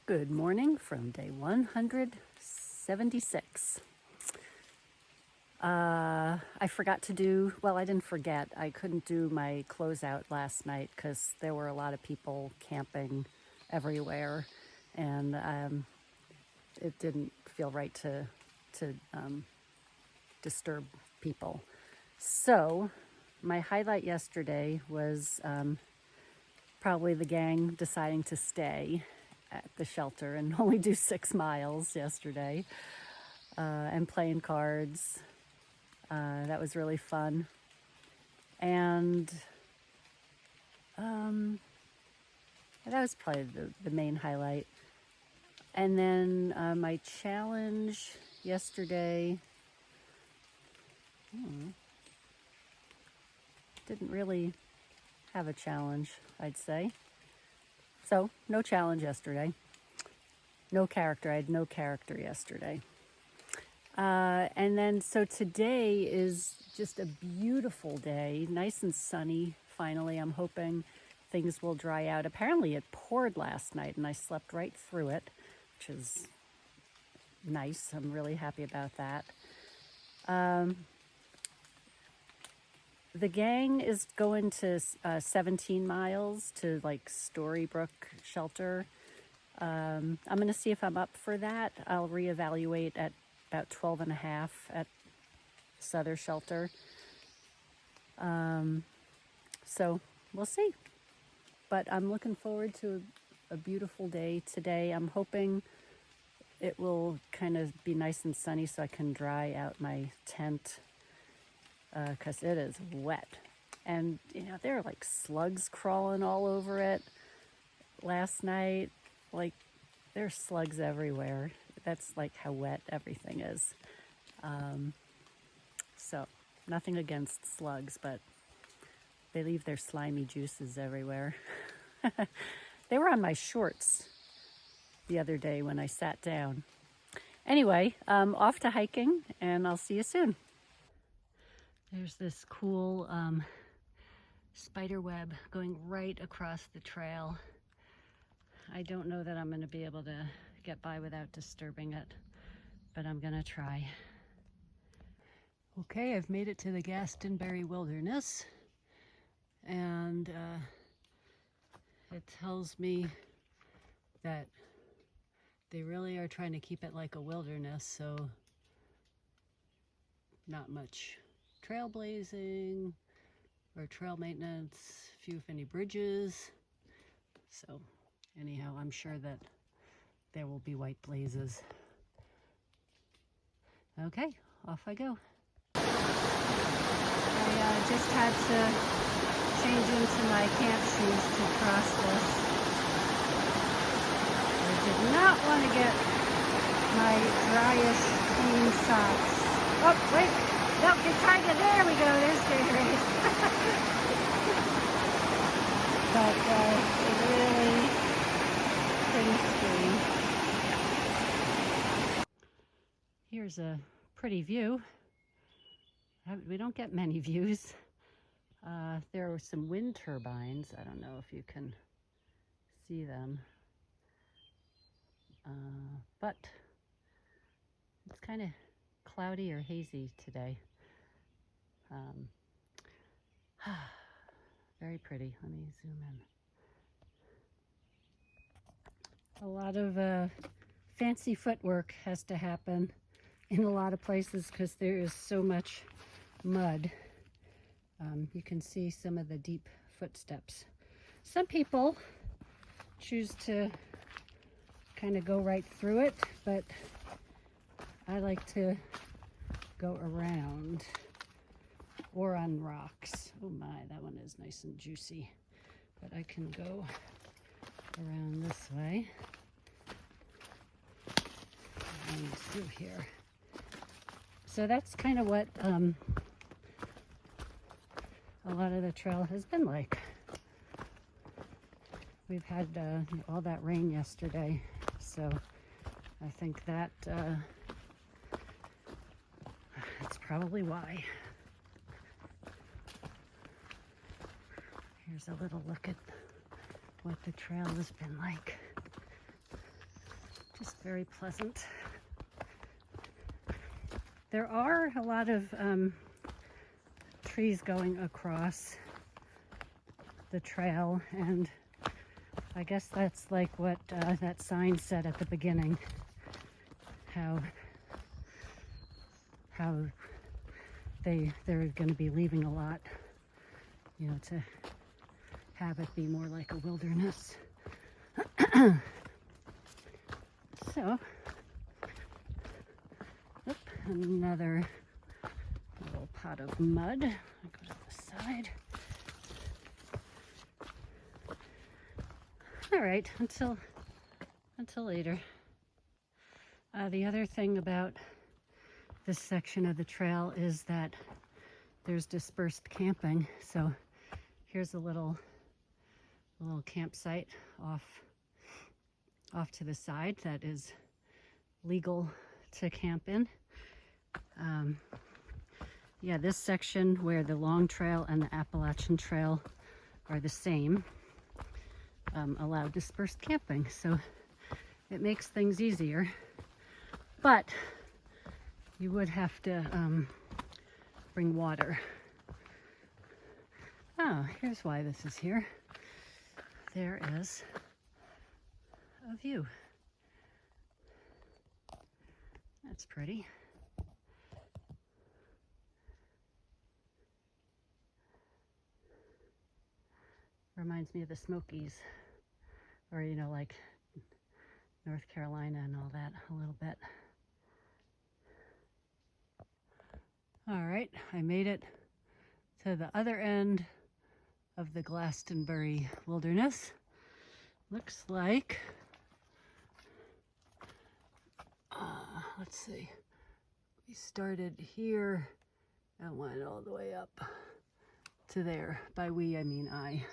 Good morning from day 176. I forgot to do, well, I didn't forget. I couldn't do my closeout last night because there were a lot of people camping everywhere, and it didn't feel right to disturb people. So my highlight yesterday was probably the gang deciding to stay at the shelter and only do 6 miles yesterday, and playing cards. That was really fun. And that was probably the main highlight. And then my challenge yesterday, didn't really have a challenge, I'd say. So, no challenge yesterday. No character. I had no character yesterday. And then, so today is just a beautiful day, nice and sunny. Finally, I'm hoping things will dry out. Apparently, it poured last night, and I slept right through it, which is nice. I'm really happy about that. The gang is going to 17 miles to like Storybrooke Shelter. I'm going to see if I'm up for that. I'll reevaluate at about 12 and a half at Souther Shelter. So we'll see. But I'm looking forward to a beautiful day today. I'm hoping it will kind of be nice and sunny so I can dry out my tent, because it is wet. And, there are like slugs crawling all over it last night. Like, there's slugs everywhere. That's like how wet everything is. So, nothing against slugs, but they leave their slimy juices everywhere. They were on my shorts the other day when I sat down. Anyway, off to hiking, and I'll see you soon. There's this cool spider web going right across the trail. I don't know that I'm going to be able to get by without disturbing it, but I'm going to try. Okay, I've made it to the Glastonbury Wilderness, and it tells me that they really are trying to keep it like a wilderness, so not much trailblazing or trail maintenance, few if any bridges. So anyhow, I'm sure that there will be white blazes. Okay, off I go. I just had to change into my camp shoes to cross this. I did not want to get my dryish clean socks. Oh, wait. Nope, you're trying to, there we go, there's Gatorade. But it really couldn't be. Here's a pretty view. We don't get many views. There are some wind turbines. I don't know if you can see them. But it's kind of cloudy or hazy today. Very pretty. Let me zoom in. A lot of fancy footwork has to happen in a lot of places because there is so much mud. You can see some of the deep footsteps. Some people choose to kind of go right through it, but I like to go around or on rocks. Oh my, that one is nice and juicy. But I can go around this way and through here. So that's kind of what a lot of the trail has been like. We've had all that rain yesterday, so I think that that's probably why. Here's a little look at what the trail has been like. is very pleasant. There are a lot of trees going across the trail, and I guess that's like what that sign said at the beginning, how they're going to be leaving a lot, you know, to have it be more like a wilderness. So, another little pot of mud. I'll go to the side. All right, until later. The other thing about this section of the trail is that there's dispersed camping. So here's a little campsite off to the side that is legal to camp in. Yeah, this section where the Long Trail and the Appalachian Trail are the same, allow dispersed camping, so it makes things easier. But you would have to bring water. Oh, here's why this is here. There is a view. That's pretty. Reminds me of the Smokies, or, you know, like North Carolina and all that a little bit. All right, I made it to the other end of the Glastonbury Wilderness. Looks like, let's see, we started here and went all the way up to there. By we, I mean I.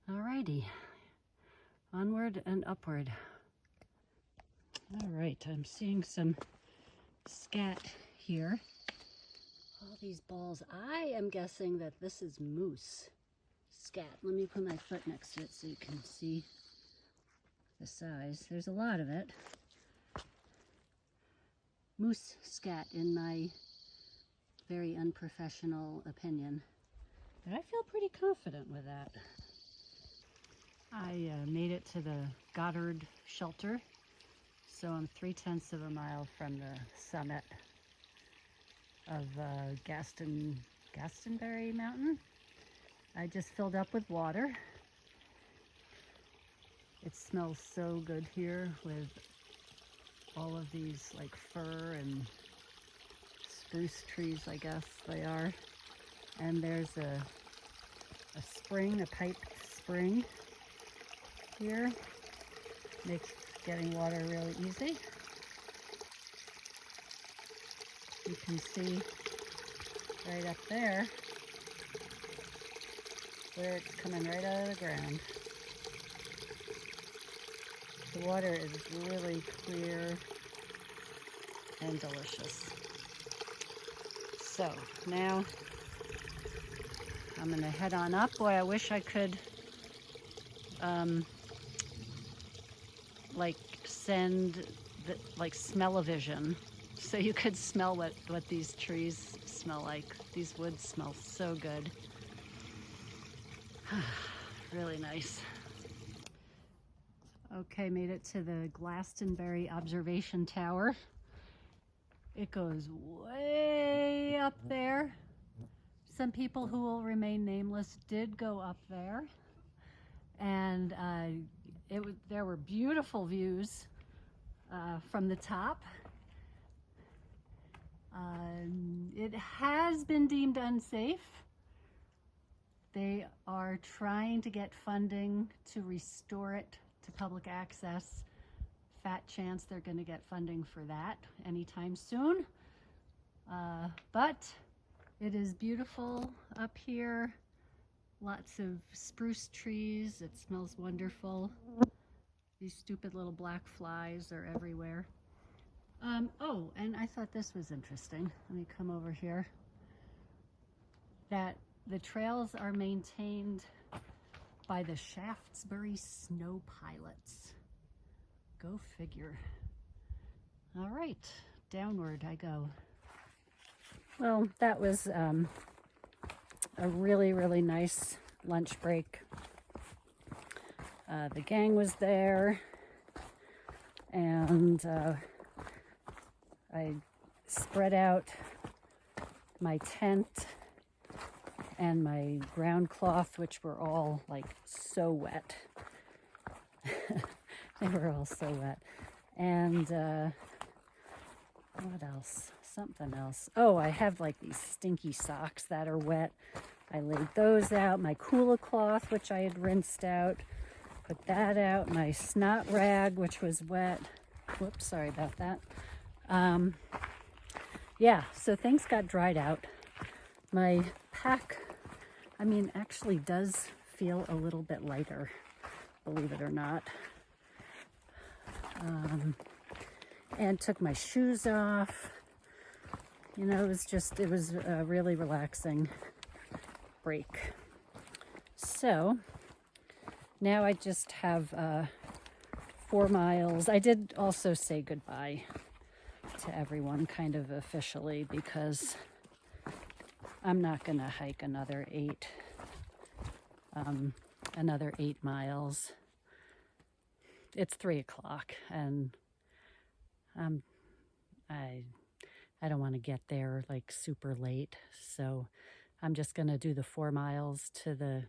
Alrighty, onward and upward. All right, I'm seeing some scat here. All these balls. I am guessing that this is moose scat. Let me put my foot next to it so you can see the size. There's a lot of it. Moose scat, in my very unprofessional opinion. But I feel pretty confident with that. I made it to the Goddard shelter. So I'm 3/10 of a mile from the summit of Glastonbury Mountain. I just filled up with water. It smells so good here with all of these like fir and spruce trees, I guess they are. And there's a spring, a piped spring here. Makes getting water really easy. You can see right up there where it's coming right out of the ground. The water is really clear and delicious. So now I'm gonna head on up. Boy, I wish I could like send the like smell-o-vision so you could smell what these trees smell like. These woods smell so good. Really nice. Okay, made it to the Glastonbury Observation Tower. It goes way up there. Some people who will remain nameless did go up there, and there were beautiful views from the top. It has been deemed unsafe. They are trying to get funding to restore it to public access. Fat chance they're going to get funding for that anytime soon. But it is beautiful up here. Lots of spruce trees. It smells wonderful. These stupid little black flies are everywhere. Oh, and I thought this was interesting. Let me come over here. That the trails are maintained by the Shaftesbury Snow Pilots. Go figure. All right, downward I go. Well, that was a really, really nice lunch break. The gang was there, and I spread out my tent and my ground cloth, which were all like so wet. They were all so wet. And what else? Something else. Oh, I have like these stinky socks that are wet. I laid those out. My cooler cloth, which I had rinsed out, put that out. My snot rag, which was wet. Whoops, sorry about that. Yeah, so things got dried out. My pack, actually does feel a little bit lighter, believe it or not. And took my shoes off. You know, it was a really relaxing break. So now I just have 4 miles. I did also say goodbye to everyone kind of officially, because I'm not going to hike another 8 miles. It's 3 o'clock, and I don't want to get there like super late, so I'm just going to do the 4 miles to the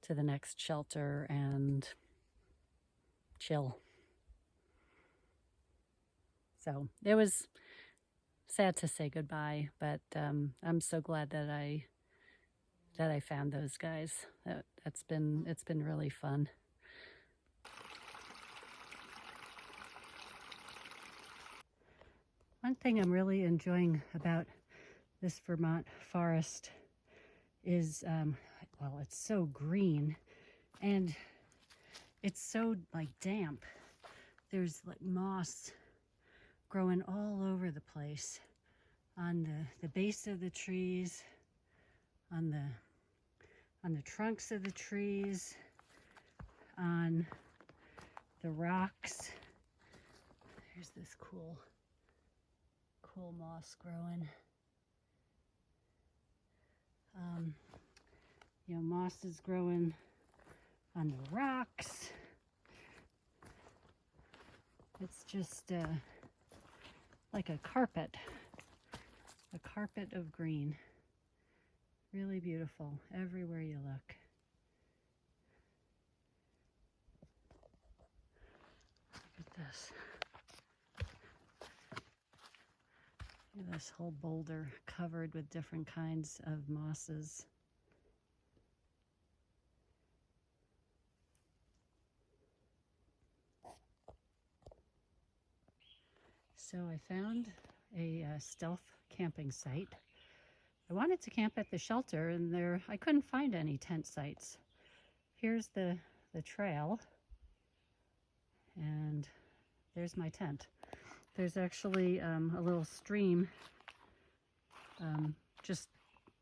next shelter and chill. So it was sad to say goodbye, but I'm so glad that I found those guys. It's been really fun. One thing I'm really enjoying about this Vermont forest is, well, it's so green and it's so like damp. There's like moss growing all over the place, on the base of the trees, on the trunks of the trees, on the rocks. There's this cool moss growing. You know, moss is growing on the rocks. It's just like a carpet of green. Really beautiful everywhere you look. Look at this. Look at this whole boulder covered with different kinds of mosses. So I found a stealth camping site. I wanted to camp at the shelter, and I couldn't find any tent sites. Here's the trail, and there's my tent. There's actually a little stream just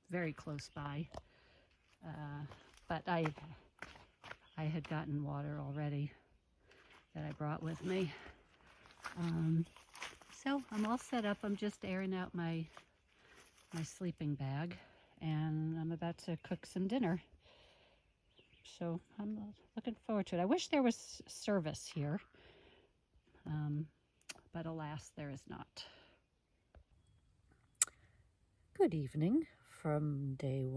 very close by, but I had gotten water already that I brought with me. So I'm all set up. I'm just airing out my sleeping bag, and I'm about to cook some dinner. So I'm looking forward to it. I wish there was service here, but alas, there is not. Good evening from day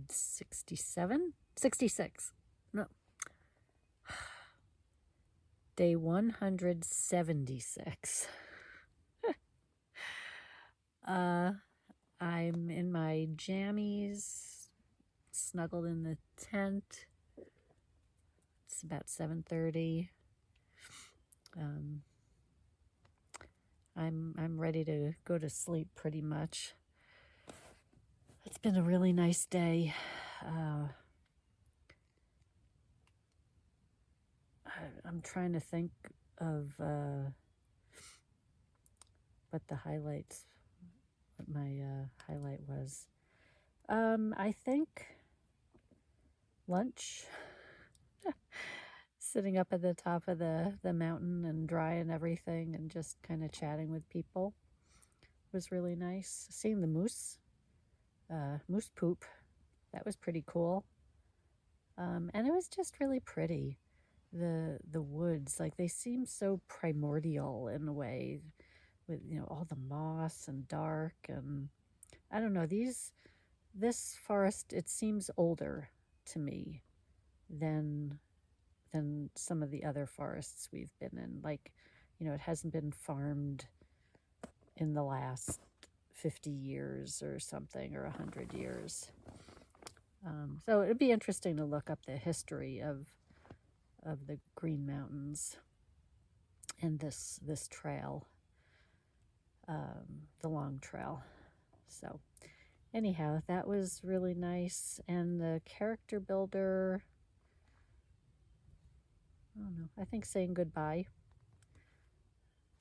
66. No. Day 176. I'm in my jammies, snuggled in the tent. It's about 7:30. I'm ready to go to sleep pretty much. It's been a really nice day. I'm trying to think of what my highlight was. I think lunch. sitting up at the top of the mountain and drying everything and just kind of chatting with people was really nice. Seeing the moose poop, that was pretty cool. And it was just really pretty. The woods, like they seem so primordial in a way, with all the moss and dark, and I don't know, this forest, it seems older to me than some of the other forests we've been in. Like, it hasn't been farmed in the last 50 years or something, or 100 years. So it'd be interesting to look up the history of the Green Mountains and this trail, the long trail. So anyhow, that was really nice. And the character builder, I don't know, I think saying goodbye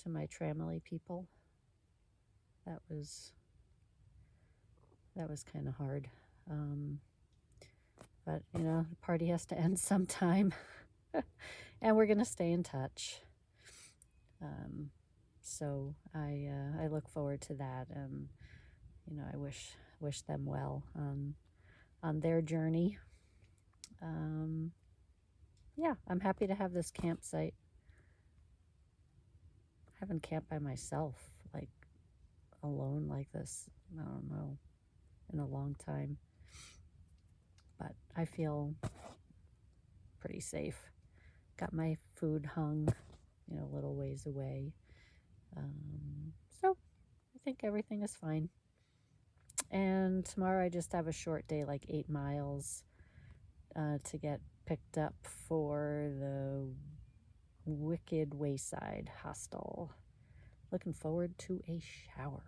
to my Tramily people, that was kind of hard. But the party has to end sometime. And we're gonna stay in touch. So I look forward to that, and I wish them well on their journey. Yeah, I'm happy to have this campsite. I haven't camped by myself, like alone like this, I don't know, in a long time. But I feel pretty safe. Got my food hung, a little ways away. So I think everything is fine. And tomorrow I just have a short day, like 8 miles, to get picked up for the Wicked Wayside Hostel. Looking forward to a shower.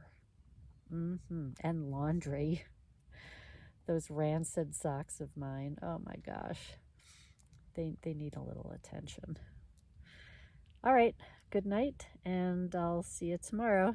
And laundry. Those rancid socks of mine, oh my gosh. They need a little attention. All right, good night, and I'll see you tomorrow.